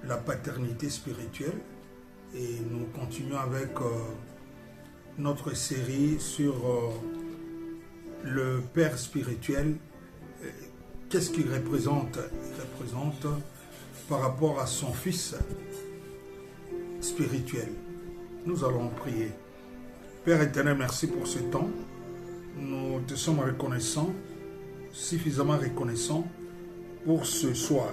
la paternité spirituelle et nous continuons avec notre série sur le Père spirituel. Qu'est-ce qu'il représente? Il représente par rapport à son Fils spirituel. Nous allons prier. Père éternel, merci pour ce temps. Nous te sommes reconnaissants, suffisamment reconnaissants pour ce soir.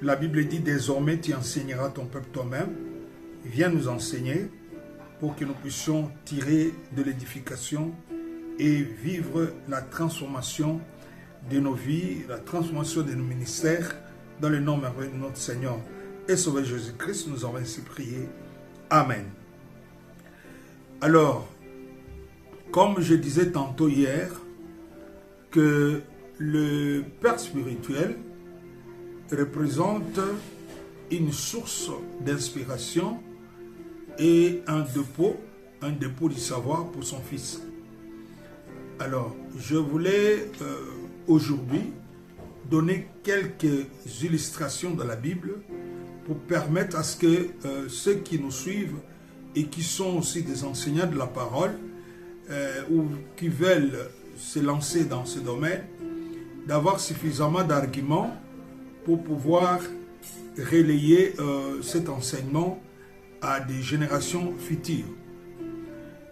La Bible dit désormais tu enseigneras ton peuple toi-même. Viens nous enseigner pour que nous puissions tirer de l'édification et vivre la transformation de nos vies, la transformation de nos ministères dans le nom merveilleux de notre Seigneur et Sauveur Jésus-Christ. Nous avons ainsi prié. Amen. Alors, comme je disais tantôt hier, que le Père spirituel représente une source d'inspiration et un dépôt du savoir pour son Fils. Alors, je voulais aujourd'hui donner quelques illustrations de la Bible pour permettre à ce que ceux qui nous suivent et qui sont aussi des enseignants de la parole ou qui veulent se lancer dans ce domaine, d'avoir suffisamment d'arguments pour pouvoir relayer cet enseignement à des générations futures.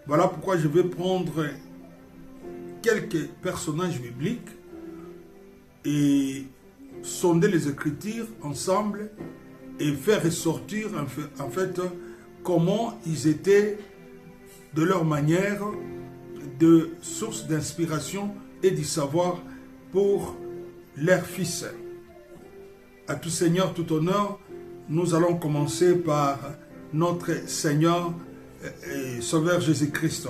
Voilà pourquoi je vais prendre quelques personnages bibliques et sonder les Écritures ensemble et faire ressortir en fait comment ils étaient de leur manière de source d'inspiration et du savoir pour leur Fils. À tout Seigneur, tout honneur, nous allons commencer par notre Seigneur et Sauveur Jésus-Christ.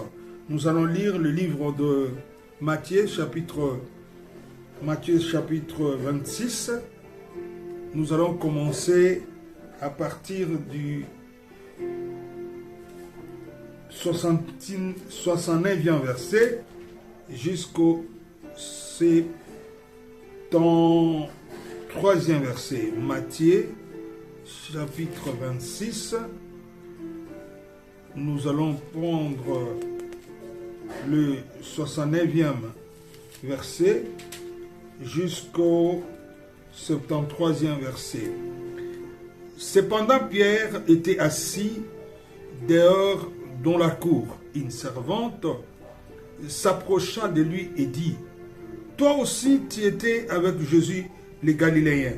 Nous allons lire le livre de Matthieu, chapitre 26. Nous allons commencer à partir du 69e verset jusqu'au 73e verset. Matthieu, chapitre 26. Nous allons prendre le 69e verset jusqu'au 73e verset. Cependant, Pierre était assis dehors dans la cour. Une servante s'approcha de lui et dit: toi aussi tu étais avec Jésus le Galiléen.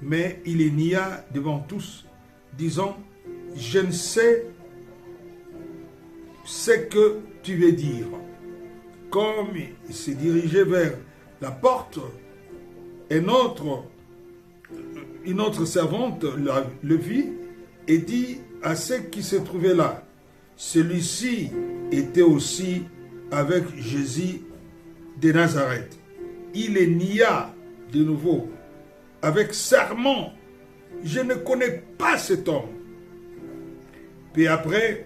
Mais il les nia devant tous, disant: je ne sais ce que tu veux dire. Comme il se dirigeait vers la porte, une autre servante le vit et dit à ceux qui se trouvaient là: celui-ci était aussi avec Jésus de Nazareth. Il les nia de nouveau avec serment: je ne connais pas cet homme. Puis après,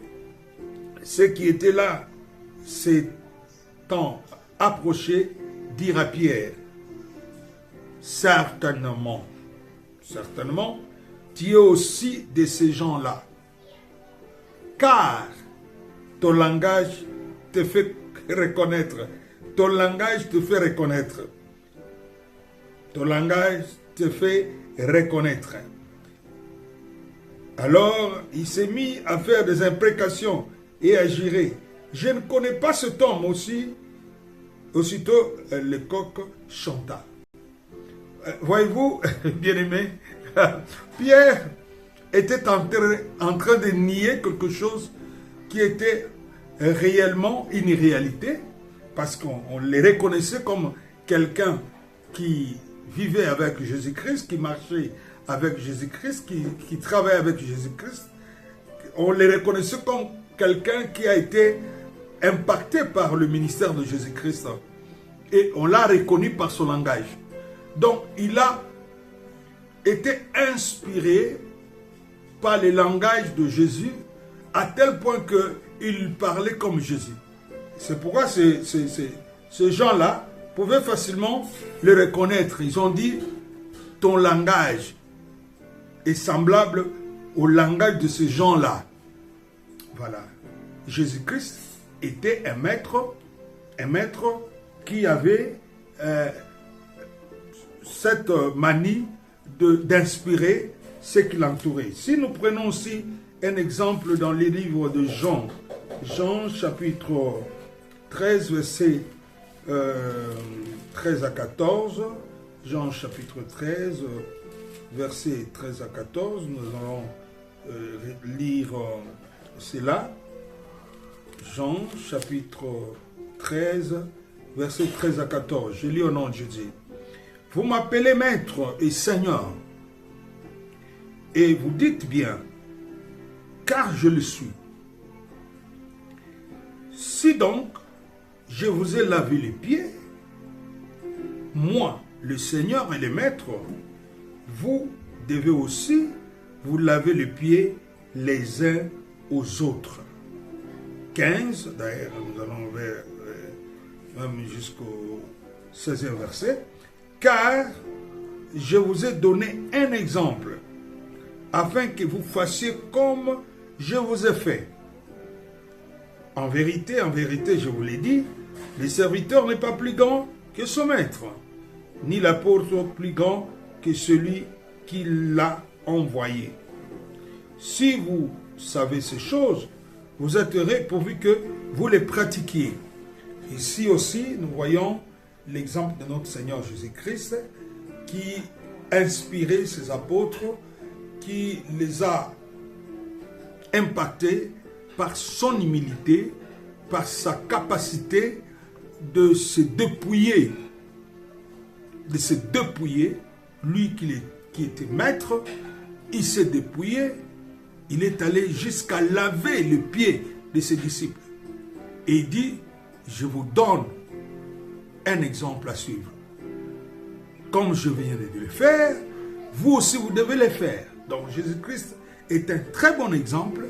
ceux qui étaient là s'étant approchés dirent à Pierre: certainement, tu es aussi de ces gens-là, car ton langage te fait reconnaître. Ton langage te fait reconnaître. Ton langage te fait reconnaître. Alors, il s'est mis à faire des imprécations et à jurer: je ne connais pas cet homme aussi. Aussitôt, le coq chanta. Voyez-vous, bien-aimés, Pierre était en train de nier quelque chose qui était réellement une réalité, parce qu'on les reconnaissait comme quelqu'un qui vivait avec Jésus-Christ, qui marchait avec Jésus-Christ, qui travaillait avec Jésus-Christ. On les reconnaissait comme quelqu'un qui a été impacté par le ministère de Jésus-Christ. Et on l'a reconnu par son langage. Donc, il a été inspiré par le langage de Jésus à tel point qu'il parlait comme Jésus. C'est pourquoi ces gens-là pouvaient facilement le reconnaître. Ils ont dit: ton langage est semblable au langage de ces gens-là. Voilà. Jésus-Christ était un maître qui avait cette manie d'inspirer ce qui l'entourait. Si nous prenons aussi un exemple dans les livres de Jean, Jean chapitre 13, versets 13 à 14, Jean chapitre 13, versets 13 à 14, nous allons lire cela. Jean chapitre 13, versets 13 à 14, je lis au nom de Jésus. Vous m'appelez maître et Seigneur, et vous dites bien, car je le suis. Si donc je vous ai lavé les pieds, moi, le Seigneur et le Maître, vous devez aussi vous laver les pieds les uns aux autres. 15, d'ailleurs, nous allons vers même jusqu'au 16e verset. Car je vous ai donné un exemple, afin que vous fassiez comme je vous ai fait. En vérité, je vous l'ai dit, le serviteur n'est pas plus grand que son maître, ni l'apôtre plus grand que celui qui l'a envoyé. Si vous savez ces choses, vous êtes heureux pourvu que vous les pratiquiez. Ici aussi, nous voyons l'exemple de notre Seigneur Jésus-Christ qui inspirait ses apôtres, qui les a impactés par son humilité, par sa capacité de se dépouiller, lui qui était maître, il s'est dépouillé, il est allé jusqu'à laver les pieds de ses disciples. Et il dit, je vous donne un exemple à suivre. Comme je viens de le faire, vous aussi vous devez le faire. Donc Jésus-Christ est un très bon exemple.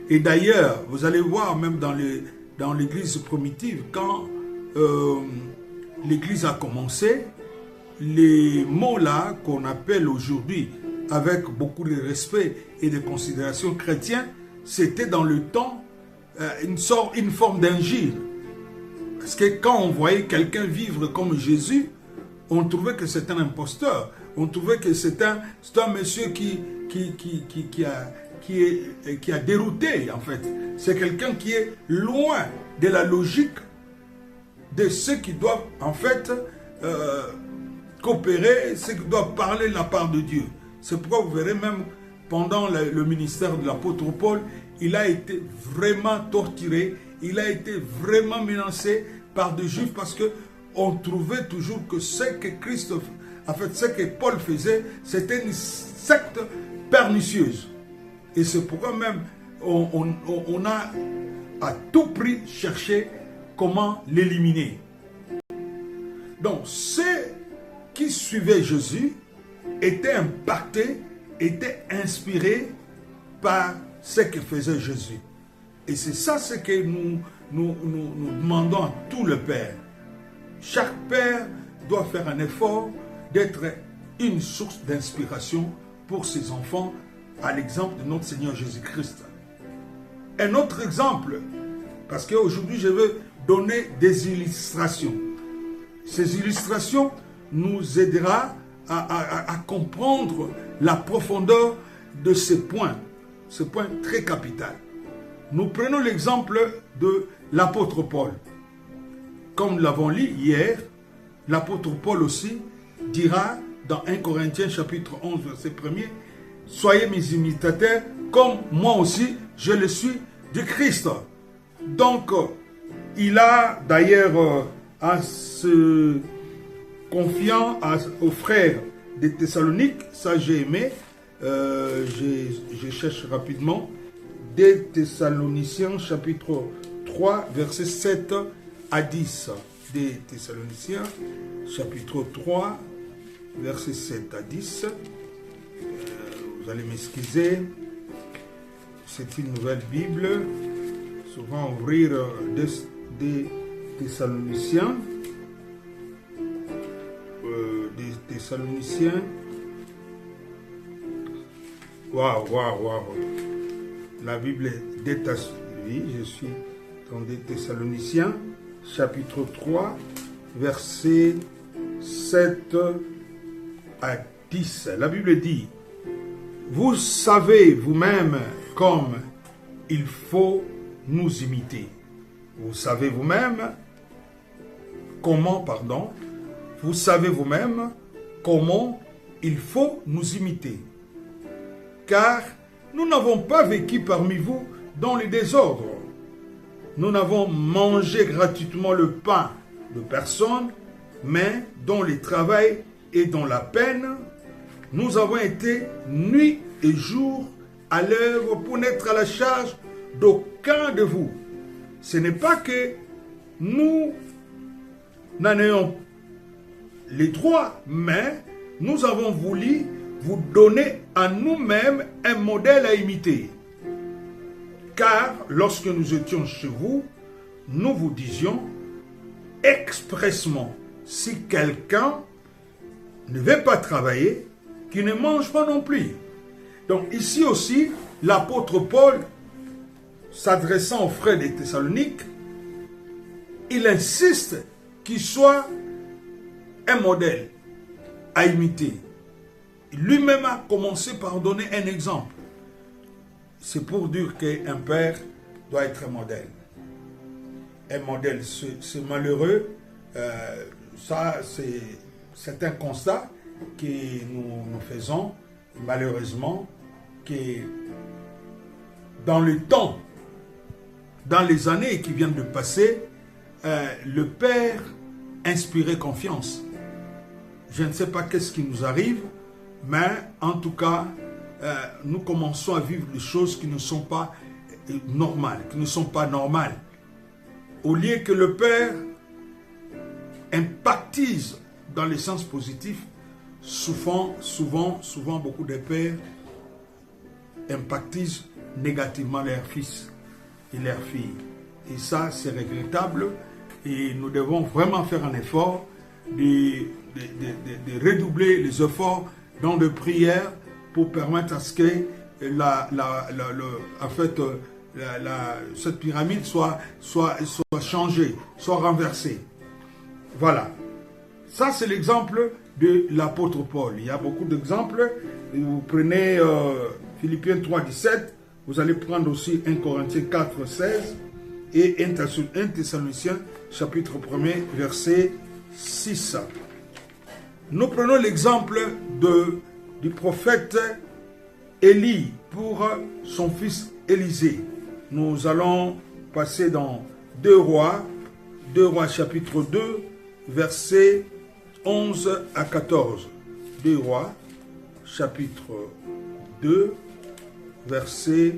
Et d'ailleurs, vous allez voir même dans l'église primitive, quand l'église a commencé, les mots-là qu'on appelle aujourd'hui, avec beaucoup de respect et de considération chrétienne, c'était dans le temps une forme d'injure. Parce que quand on voyait quelqu'un vivre comme Jésus, on trouvait que c'est un imposteur. On trouvait que c'est un monsieur qui a dérouté, en fait. C'est quelqu'un qui est loin de la logique de ceux qui doivent, en fait, coopérer, ceux qui doivent parler de la part de Dieu. C'est pourquoi vous verrez même, pendant le ministère de l'apôtre Paul, il a été vraiment torturé, il a été vraiment menacé par des Juifs parce qu'on trouvait toujours que ce que Christ, en fait, ce que Paul faisait, c'était une secte pernicieuse. Et c'est pourquoi même on a à tout prix cherché comment l'éliminer. Donc, ceux qui suivaient Jésus étaient impactés, étaient inspirés par ce que faisait Jésus. Et c'est ça ce que nous demandons à tout le Père. Chaque Père doit faire un effort d'être une source d'inspiration pour ses enfants, à l'exemple de notre Seigneur Jésus-Christ. Un autre exemple, parce qu'aujourd'hui je veux donner des illustrations. Ces illustrations nous aideront à comprendre la profondeur de ce point très capital. Nous prenons l'exemple de l'apôtre Paul. Comme nous l'avons lu hier, l'apôtre Paul aussi dira dans 1 Corinthiens chapitre 11 verset 1er, « Soyez mes imitateurs comme moi aussi je le suis du Christ. » Donc, il a d'ailleurs en se confiant aux frères des Thessaloniques, ça j'ai aimé, je cherche rapidement, des Thessaloniciens chapitre 3 verset 7 à 10. Des Thessaloniciens chapitre 3 verset 7 à 10. Vous allez m'excuser, c'est une nouvelle Bible. Souvent ouvrir des Thessaloniciens. Des Thessaloniciens Waouh, waouh, waouh. La Bible est détachée. Oui, je suis dans des Thessaloniciens, chapitre 3, versets 7 à 10. La Bible dit, vous savez vous-même comme il faut nous imiter. Vous savez vous-même comment, vous savez vous-même comment il faut nous imiter. Car nous n'avons pas vécu parmi vous dans le désordre. Nous n'avons mangé gratuitement le pain de personne, mais dans le travail et dans la peine, nous avons été nuit et jour à l'œuvre pour n'être à la charge d'aucun de vous. Ce n'est pas que nous n'en ayons les droits, mais nous avons voulu vous donner à nous-mêmes un modèle à imiter. Car lorsque nous étions chez vous, nous vous disions expressement, si quelqu'un ne veut pas travailler, qu'il ne mange pas non plus. Donc ici aussi, l'apôtre Paul, s'adressant aux frères des Thessaloniques, il insiste qu'il soit un modèle à imiter. Lui-même a commencé par donner un exemple. C'est pour dire qu'un père doit être un modèle. Un modèle, c'est malheureux. Ça, c'est un constat que nous faisons, malheureusement, que dans le temps, dans les années qui viennent de passer, le père inspirait confiance. Je ne sais pas qu'est-ce qui nous arrive, mais en tout cas, nous commençons à vivre des choses qui ne sont pas normales, Au lieu que le père impactise dans le sens positif, souvent, beaucoup de pères impactisent négativement leurs fils et leurs filles. Et ça, c'est regrettable. Et nous devons vraiment faire un effort de redoubler les efforts dans de prières pour permettre à ce que cette pyramide soit changée, soit renversée. Voilà. Ça, c'est l'exemple de l'apôtre Paul. Il y a beaucoup d'exemples. Vous prenez Philippiens 3, 17. Vous allez prendre aussi 1 Corinthiens 4, 16. Et 1 Thessaloniciens, chapitre 1er, verset 6. Nous prenons l'exemple du prophète Élie pour son fils Élisée. Nous allons passer dans 2 Rois chapitre 2, versets 11 à 14. 2 Rois, chapitre 2, versets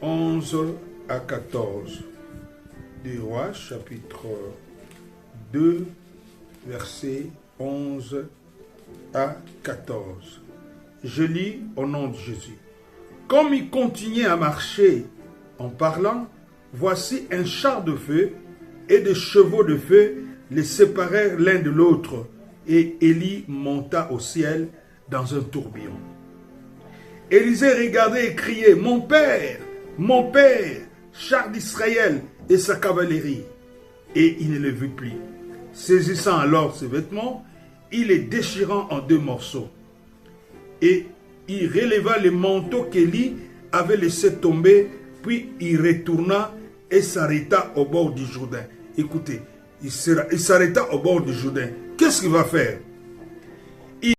11 à 14. 2 Rois, chapitre 2, versets 11 à 14. Je lis au nom de Jésus. Comme il continuait à marcher en parlant, voici un char de feu et des chevaux de feu les séparèrent l'un de l'autre, et Élie monta au ciel dans un tourbillon. Élisée regardait et criait, mon père, char d'Israël et sa cavalerie. Et il ne le vit plus. Saisissant alors ses vêtements, il les déchirant en 2 morceaux. Et il releva le manteau qu'Élie avait laissé tomber, puis il retourna et s'arrêta au bord du Jourdain. Écoutez, il s'arrêta au bord du Jourdain. Qu'est-ce qu'il va faire?